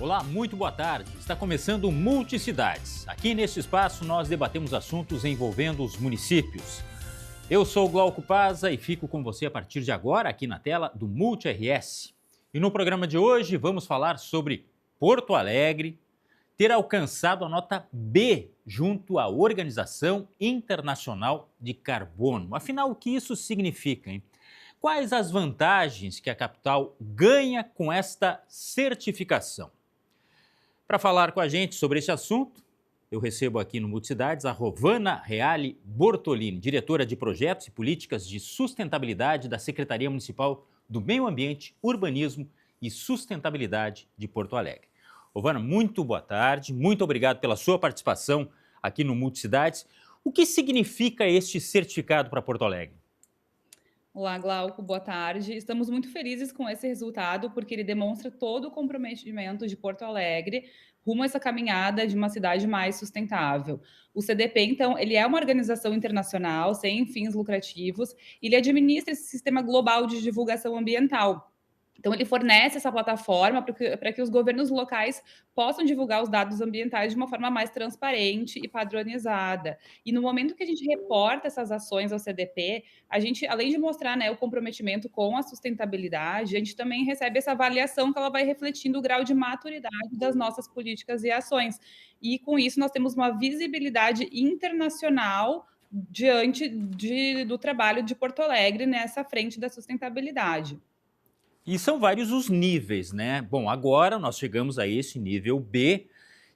Olá, muito boa tarde. Está começando o Multicidades. Aqui neste espaço nós debatemos assuntos envolvendo os municípios. Eu sou o Glauco Paza e fico com você a partir de agora aqui na tela do Multi RS. E no programa de hoje vamos falar sobre Porto Alegre ter alcançado a nota B junto à Organização Internacional de Carbono. Afinal, o que isso significa, hein? Quais as vantagens que a capital ganha com esta certificação? Para falar com a gente sobre esse assunto, eu recebo aqui no Multicidades a Rovana Reale Bortolini, diretora de Projetos e Políticas de Sustentabilidade da Secretaria Municipal do Meio Ambiente, Urbanismo e Sustentabilidade de Porto Alegre. Rovana, muito boa tarde, muito obrigado pela sua participação aqui no Multicidades. O que significa este certificado para Porto Alegre? Olá, Glauco, boa tarde. Estamos muito felizes com esse resultado, porque ele demonstra todo o comprometimento de Porto Alegre rumo a essa caminhada de uma cidade mais sustentável. O CDP, então, ele é uma organização internacional sem fins lucrativos e ele administra esse sistema global de divulgação ambiental. Então, ele fornece essa plataforma para que os governos locais possam divulgar os dados ambientais de uma forma mais transparente e padronizada. E no momento que a gente reporta essas ações ao CDP, a gente, além de mostrar, né, o comprometimento com a sustentabilidade, a gente também recebe essa avaliação que ela vai refletindo o grau de maturidade das nossas políticas e ações. E com isso nós temos uma visibilidade internacional diante do trabalho de Porto Alegre nessa frente da sustentabilidade. E são vários os níveis, né? Bom, agora nós chegamos a esse nível B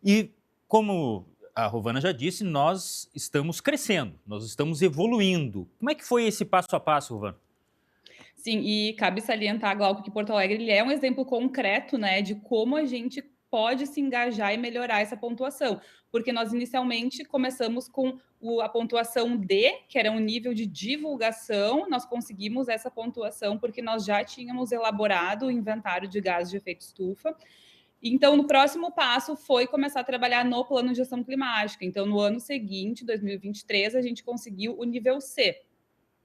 e, como a Rovana já disse, nós estamos crescendo, nós estamos evoluindo. Como é que foi esse passo a passo, Rovana? Sim, e cabe salientar, Glauco, que Porto Alegre ele é um exemplo concreto, né, de como a gente pode se engajar e melhorar essa pontuação, porque nós inicialmente começamos com a pontuação D, que era um nível de divulgação, nós conseguimos essa pontuação porque nós já tínhamos elaborado o inventário de gases de efeito estufa. Então, no próximo passo foi começar a trabalhar no plano de ação climática. Então, no ano seguinte, 2023, a gente conseguiu o nível C,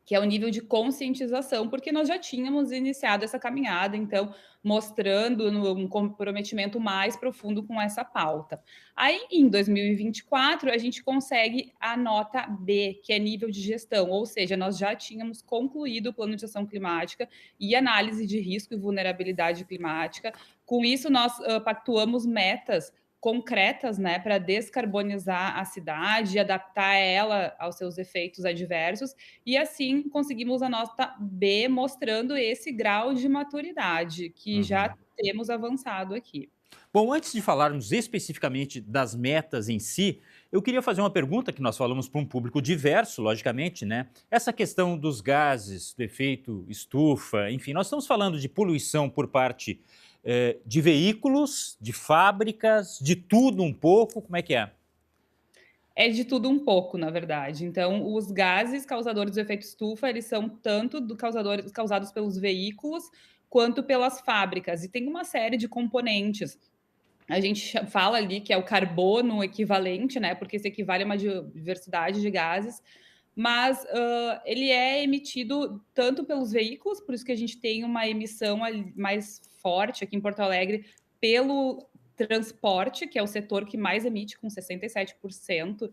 que é o nível de conscientização, porque nós já tínhamos iniciado essa caminhada, então, mostrando um comprometimento mais profundo com essa pauta. Aí, em 2024, a gente consegue a nota B, que é nível de gestão, ou seja, nós já tínhamos concluído o plano de ação climática e análise de risco e vulnerabilidade climática. Com isso, nós pactuamos metas concretas, né, para descarbonizar a cidade e adaptar ela aos seus efeitos adversos, e assim conseguimos a nota B, mostrando esse grau de maturidade que já Uhum. temos avançado aqui. Bom, antes de falarmos especificamente das metas em si, eu queria fazer uma pergunta que nós falamos para um público diverso, logicamente, né? Essa questão dos gases, do efeito estufa, enfim, nós estamos falando de poluição por parte de veículos, de fábricas, de tudo um pouco, como é que é? É de tudo um pouco, na verdade. Então, os gases causadores do efeito estufa, eles são tanto causadores causados pelos veículos, quanto pelas fábricas. E tem uma série de componentes. A gente fala ali que é o carbono equivalente, né? Porque isso equivale a uma diversidade de gases, mas ele é emitido tanto pelos veículos, por isso que a gente tem uma emissão mais forte aqui em Porto Alegre, pelo transporte, que é o setor que mais emite, com 67%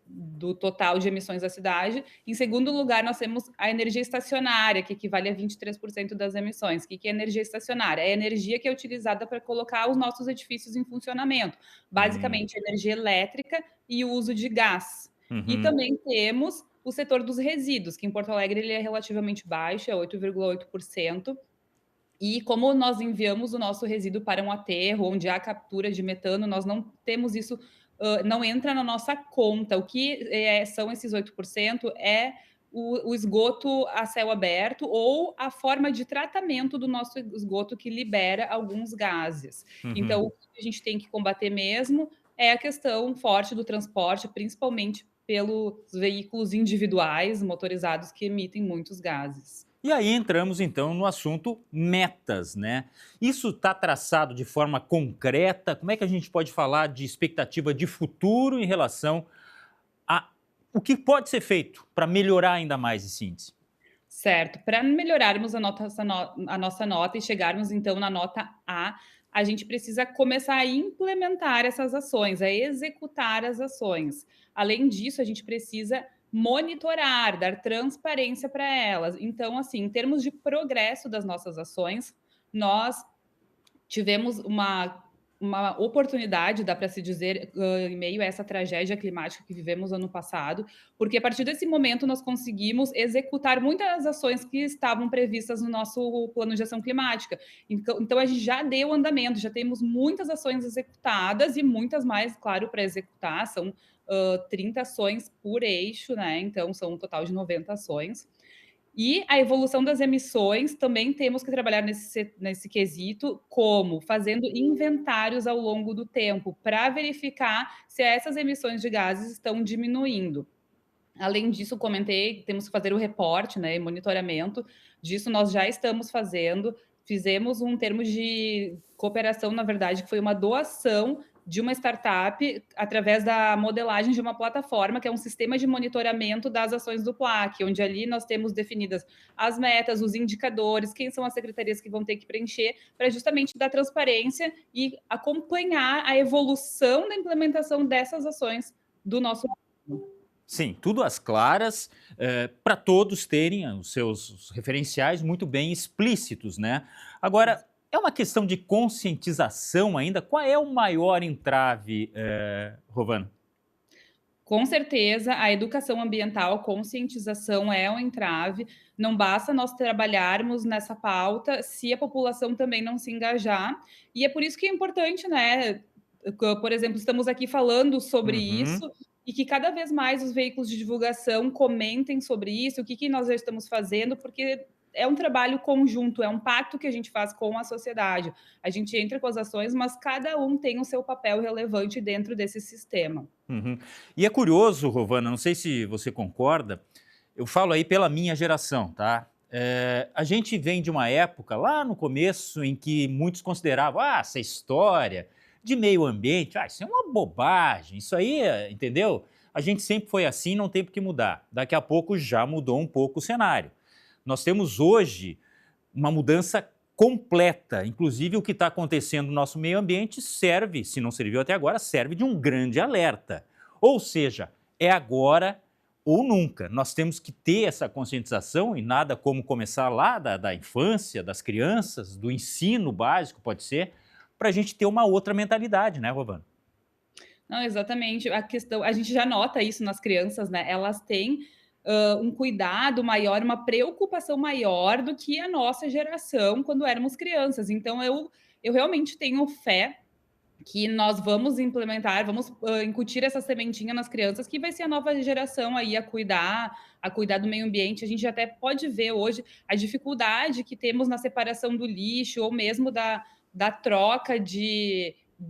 do total de emissões da cidade. Em segundo lugar, nós temos a energia estacionária, que equivale a 23% das emissões. O que é energia estacionária? É a energia que é utilizada para colocar os nossos edifícios em funcionamento. Hum, Basicamente, energia elétrica e o uso de gás. E uhum. também temos o setor dos resíduos, que em Porto Alegre ele é relativamente baixo, é 8,8%. E como nós enviamos o nosso resíduo para um aterro, onde há captura de metano, nós não temos isso, não entra na nossa conta. O que são esses 8% é o esgoto a céu aberto ou a forma de tratamento do nosso esgoto que libera alguns gases. Então, Uhum. o que a gente tem que combater mesmo é a questão forte do transporte, principalmente pelos veículos individuais motorizados que emitem muitos gases. E aí entramos então no assunto metas, né? Isso está traçado de forma concreta? Como é que a gente pode falar de expectativa de futuro em relação a o que pode ser feito para melhorar ainda mais esse índice? Certo. Para melhorarmos a nossa nota e chegarmos então na nota A, a gente precisa começar a implementar essas ações, a executar as ações. Além disso, a gente precisa monitorar, dar transparência para elas. Então, assim, em termos de progresso das nossas ações, nós tivemos uma oportunidade, dá para se dizer, em meio a essa tragédia climática que vivemos ano passado, porque a partir desse momento nós conseguimos executar muitas ações que estavam previstas no nosso plano de ação climática. Então a gente já deu andamento, já temos muitas ações executadas e muitas mais, claro, para executar, são 30 ações por eixo, né? Então são um total de 90 ações. E a evolução das emissões também temos que trabalhar nesse quesito, como? Fazendo inventários ao longo do tempo, para verificar se essas emissões de gases estão diminuindo. Além disso, comentei, temos que fazer o reporte, né, e monitoramento disso nós já estamos fazendo. Fizemos um termo de cooperação, na verdade, que foi uma doação de uma startup através da modelagem de uma plataforma, que é um sistema de monitoramento das ações do PLAC, onde ali nós temos definidas as metas, os indicadores, quem são as secretarias que vão ter que preencher, para justamente dar transparência e acompanhar a evolução da implementação dessas ações do nosso. Sim, tudo às claras, para todos terem os seus referenciais muito bem explícitos, né? Agora, é uma questão de conscientização ainda? Qual é o maior entrave, Rovana? Com certeza, a educação ambiental, conscientização é um entrave. Não basta nós trabalharmos nessa pauta se a população também não se engajar. E é por isso que é importante, né? Por exemplo, estamos aqui falando sobre Uhum. isso e que cada vez mais os veículos de divulgação comentem sobre isso, o que nós já estamos fazendo, porque é um trabalho conjunto, é um pacto que a gente faz com a sociedade. A gente entra com as ações, mas cada um tem o seu papel relevante dentro desse sistema. Uhum. E é curioso, Rovana, não sei se você concorda, eu falo aí pela minha geração, tá? A gente vem de uma época, lá no começo, em que muitos consideravam, essa história de meio ambiente, isso é uma bobagem, isso aí, entendeu? A gente sempre foi assim, não tem por que mudar. Daqui a pouco já mudou um pouco o cenário. Nós temos hoje uma mudança completa. Inclusive, o que está acontecendo no nosso meio ambiente serve, se não serviu até agora, serve de um grande alerta. Ou seja, é agora ou nunca. Nós temos que ter essa conscientização e nada como começar lá da infância, das crianças, do ensino básico, pode ser, para a gente ter uma outra mentalidade, né, Rovana? Não, exatamente. A questão, a gente já nota isso nas crianças, né? Elas têm um cuidado maior, uma preocupação maior do que a nossa geração quando éramos crianças. Então, eu realmente tenho fé que nós vamos implementar, vamos incutir essa sementinha nas crianças, que vai ser a nova geração aí a cuidar do meio ambiente. A gente até pode ver hoje a dificuldade que temos na separação do lixo, ou mesmo da troca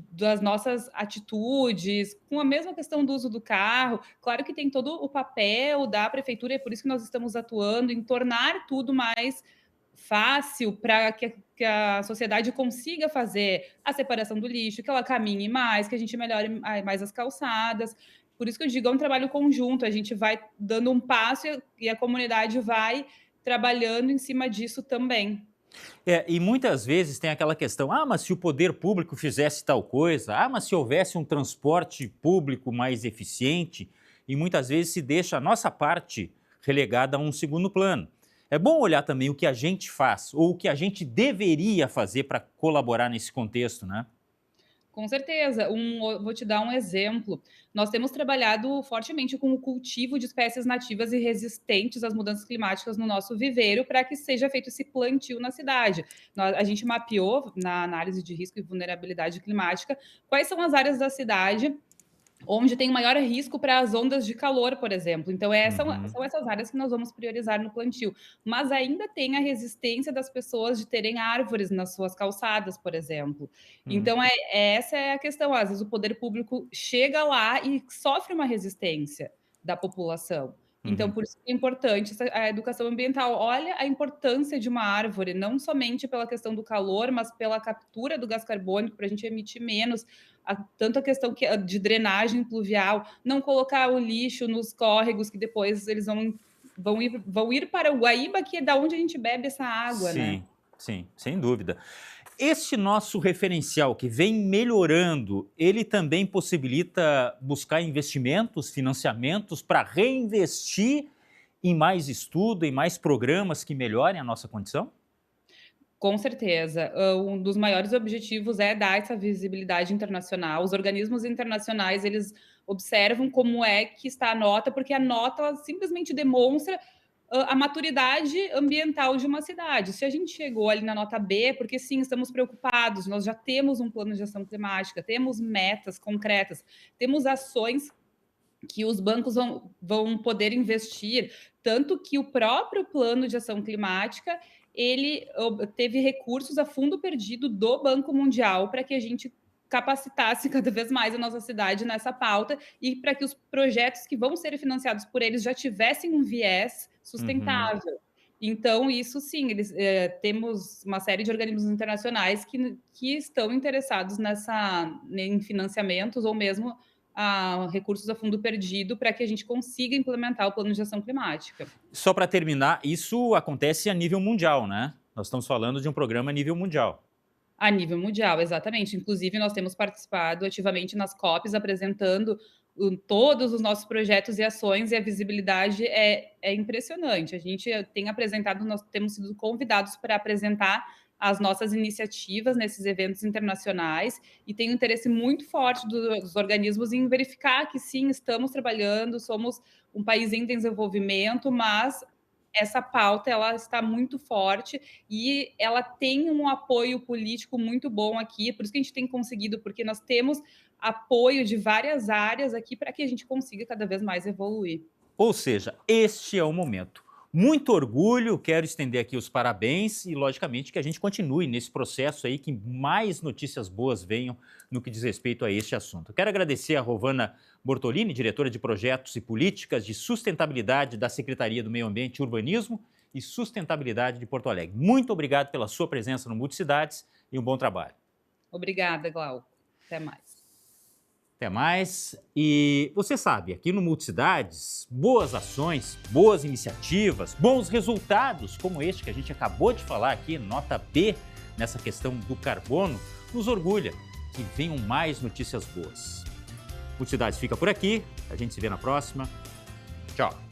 das nossas atitudes, com a mesma questão do uso do carro. Claro que tem todo o papel da prefeitura, e é por isso que nós estamos atuando em tornar tudo mais fácil para que a sociedade consiga fazer a separação do lixo, que ela caminhe mais, que a gente melhore mais as calçadas. Por isso que eu digo, é um trabalho conjunto, a gente vai dando um passo e a comunidade vai trabalhando em cima disso também. E muitas vezes tem aquela questão, mas se o poder público fizesse tal coisa, mas se houvesse um transporte público mais eficiente, e muitas vezes se deixa a nossa parte relegada a um segundo plano. É bom olhar também o que a gente faz, ou o que a gente deveria fazer para colaborar nesse contexto, né? Com certeza. Vou te dar um exemplo. Nós temos trabalhado fortemente com o cultivo de espécies nativas e resistentes às mudanças climáticas no nosso viveiro, para que seja feito esse plantio na cidade. A gente mapeou, na análise de risco e vulnerabilidade climática, quais são as áreas da cidade onde tem maior risco para as ondas de calor, por exemplo. Então, Uhum. são essas áreas que nós vamos priorizar no plantio. Mas ainda tem a resistência das pessoas de terem árvores nas suas calçadas, por exemplo. Uhum. Então, essa é a questão. Às vezes, o poder público chega lá e sofre uma resistência da população. Então, Uhum. por isso que é importante a educação ambiental. Olha a importância de uma árvore, não somente pela questão do calor, mas pela captura do gás carbônico, para a gente emitir menos, tanto a questão de drenagem pluvial, não colocar o lixo nos córregos, que depois eles vão ir para o Guaíba, que é da onde a gente bebe essa água, né? Sim, sim, sem dúvida. esse nosso referencial que vem melhorando, ele também possibilita buscar investimentos, financiamentos para reinvestir em mais estudo, em mais programas que melhorem a nossa condição? Com certeza. Um dos maiores objetivos é dar essa visibilidade internacional. Os organismos internacionais, eles observam como é que está a nota, porque a nota ela simplesmente demonstra a maturidade ambiental de uma cidade. Se a gente chegou ali na nota B, porque sim, estamos preocupados, nós já temos um plano de ação climática, temos metas concretas, temos ações que os bancos vão poder investir, tanto que o próprio plano de ação climática, ele teve recursos a fundo perdido do Banco Mundial para que a gente capacitasse cada vez mais a nossa cidade nessa pauta e para que os projetos que vão ser financiados por eles já tivessem um viés Uhum. sustentável. Então, isso sim, temos uma série de organismos internacionais que estão interessados em financiamentos ou mesmo recursos a fundo perdido para que a gente consiga implementar o plano de ação climática. Só para terminar, isso acontece a nível mundial, né? Nós estamos falando de um programa a nível mundial. A nível mundial, exatamente. Inclusive, nós temos participado ativamente nas COPs, apresentando todos os nossos projetos e ações, e a visibilidade é impressionante. A gente tem apresentado, nós temos sido convidados para apresentar as nossas iniciativas nesses eventos internacionais, e tem um interesse muito forte dos organismos em verificar que sim, estamos trabalhando, somos um país em desenvolvimento, mas essa pauta ela está muito forte e ela tem um apoio político muito bom aqui, por isso que a gente tem conseguido, porque nós temos apoio de várias áreas aqui para que a gente consiga cada vez mais evoluir. Ou seja, este é o momento. Muito orgulho, quero estender aqui os parabéns e, logicamente, que a gente continue nesse processo aí, que mais notícias boas venham no que diz respeito a este assunto. Quero agradecer a Rovana Bortolini, diretora de Projetos e Políticas de Sustentabilidade da Secretaria do Meio Ambiente, Urbanismo e Sustentabilidade de Porto Alegre. Muito obrigado pela sua presença no Multicidades e um bom trabalho. Obrigada, Glauco. Até mais. Até mais. E você sabe, aqui no Multicidades, boas ações, boas iniciativas, bons resultados, como este que a gente acabou de falar aqui, nota B, nessa questão do carbono, nos orgulha que venham mais notícias boas. Multicidades fica por aqui, a gente se vê na próxima. Tchau.